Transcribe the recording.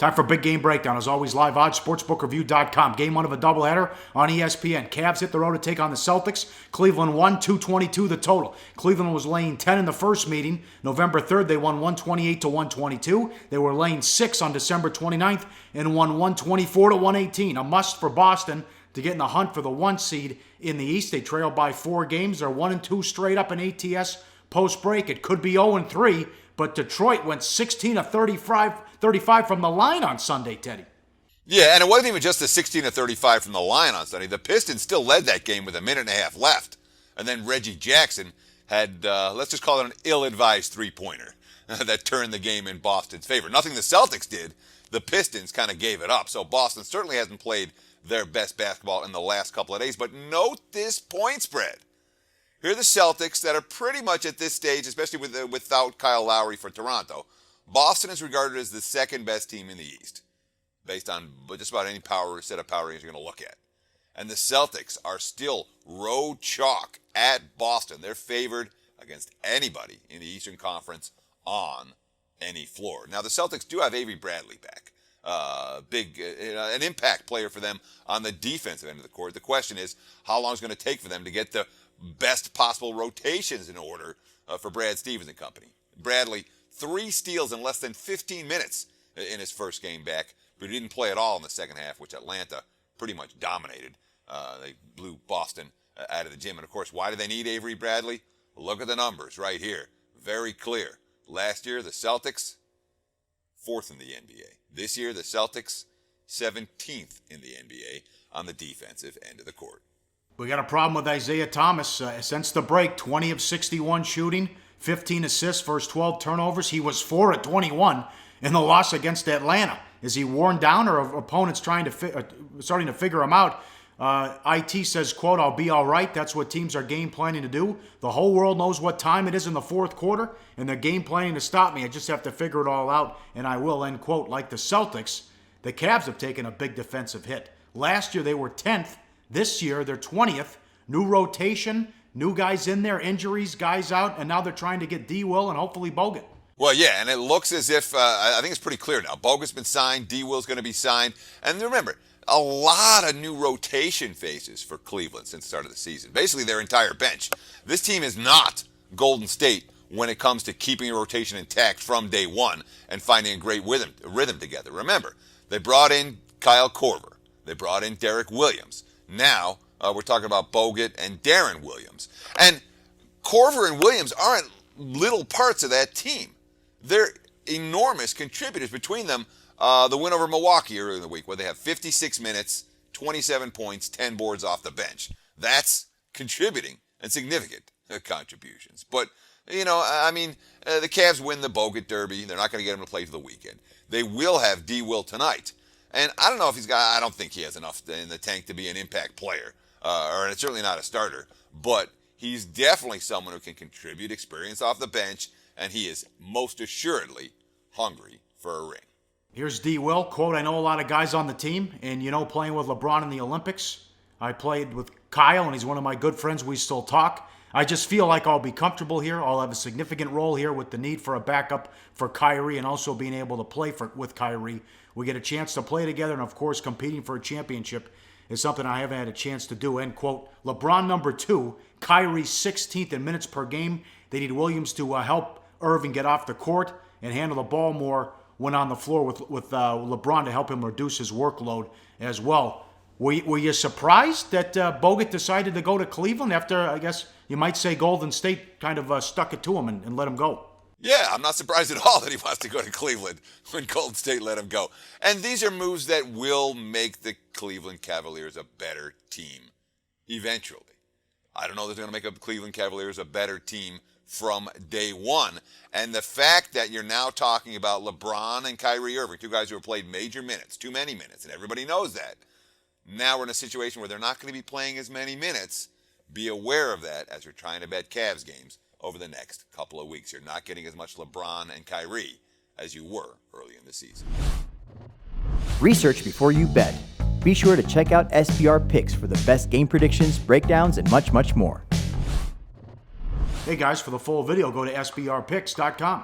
Time for Big Game Breakdown. As always, live odds, sportsbookreview.com. Game one of a doubleheader on ESPN. Cavs hit the road to take on the Celtics. Cleveland won 222 the total. Cleveland was laying 10 in the first meeting. November 3rd, they won 128 to 122. They were laying 6 on December 29th and won 124 to 118. A must for Boston to get in the hunt for the 1 seed in the East. They trail by 4 games. They're 1-2 straight up in ATS post-break. It could be 0-3, but Detroit went 16 of 35 from the line on Sunday, Teddy. Yeah, and it wasn't even just the 16 of 35 from the line on Sunday. The Pistons still led that game with a minute and a half left. And then Reggie Jackson had, let's just call it an ill-advised three-pointer that turned the game in Boston's favor. Nothing the Celtics did. The Pistons kind of gave it up. So Boston certainly hasn't played their best basketball in the last couple of days. But note this point spread. Here are the Celtics that are pretty much at this stage, especially without Kyle Lowry for Toronto. Boston is regarded as the second best team in the East, based on just about any set of power ratings you're going to look at. And the Celtics are still road chalk at Boston. They're favored against anybody in the Eastern Conference on any floor. Now, the Celtics do have Avery Bradley back. An impact player for them on the defensive end of the court. The question is, how long is it going to take for them to get the best possible rotations in order for Brad Stevens and company? Bradley, 3 steals in less than 15 minutes in his first game back, but he didn't play at all in the second half, which Atlanta pretty much dominated. They blew Boston out of the gym. And, of course, why do they need Avery Bradley? Look at the numbers right here. Very clear. Last year, the Celtics, 4th in the NBA. This year, the Celtics, 17th in the NBA on the defensive end of the court. We got a problem with Isaiah Thomas. Since the break, 20 of 61 shooting, 15 assists, first 12 turnovers. He was 4 at 21 in the loss against Atlanta. Is he worn down, or are opponents starting to figure him out? IT says, quote, "I'll be all right." That's what teams are game planning to do. The whole world knows what time it is in the fourth quarter, and they're game planning to stop me. I just have to figure it all out, and I will, end quote. Like the Celtics, the Cavs have taken a big defensive hit. Last year, they were 10th. This year, they're 20th. New rotation, new guys in there, injuries, guys out, and now they're trying to get D. Will and hopefully Bogut. Well, yeah, and it looks as if, I think it's pretty clear now. Bogut's been signed, D. Will's going to be signed. And remember, a lot of new rotation faces for Cleveland since the start of the season. Basically, their entire bench. This team is not Golden State when it comes to keeping a rotation intact from day one and finding a great rhythm together. Remember, they brought in Kyle Korver. They brought in Derek Williams. Now, we're talking about Bogut and Darren Williams. And Korver and Williams aren't little parts of that team. They're enormous contributors between them. The win over Milwaukee earlier in the week, where they have 56 minutes, 27 points, 10 boards off the bench. That's contributing and significant contributions. But, the Cavs win the Bogut Derby. They're not going to get him to play for the weekend. They will have D. Will tonight. And I don't know if I don't think he has enough in the tank to be an impact player, or it's certainly not a starter. But he's definitely someone who can contribute experience off the bench, and he is most assuredly hungry for a ring. Here's D. Will, quote, "I know a lot of guys on the team, and, playing with LeBron in the Olympics, I played with Kyle, and he's one of my good friends. We still talk. I just feel like I'll be comfortable here. I'll have a significant role here with the need for a backup for Kyrie and also being able to play with Kyrie. We get a chance to play together, and, of course, competing for a championship is something I haven't had a chance to do," end quote. LeBron number 2, Kyrie 16th in minutes per game. They need Williams to help Irving get off the court and handle the ball more when on the floor with LeBron to help him reduce his workload as well. Were you surprised that Bogut decided to go to Cleveland after, I guess you might say, Golden State kind of stuck it to him and let him go? Yeah, I'm not surprised at all that he wants to go to Cleveland when Golden State let him go. And these are moves that will make the Cleveland Cavaliers a better team eventually. I don't know that they're going to make the Cleveland Cavaliers a better team from day one. And the fact that you're now talking about LeBron and Kyrie Irving, 2 guys who have played major minutes, too many minutes, and everybody knows that. Now we're in a situation where they're not going to be playing as many minutes. Be aware of that as you're trying to bet Cavs games over the next couple of weeks. You're not getting as much LeBron and Kyrie as you were early in the season. Research before you bet. Be sure to check out SBR Picks for the best game predictions, breakdowns, and much, much more. Hey guys, for the full video, go to sbrpicks.com.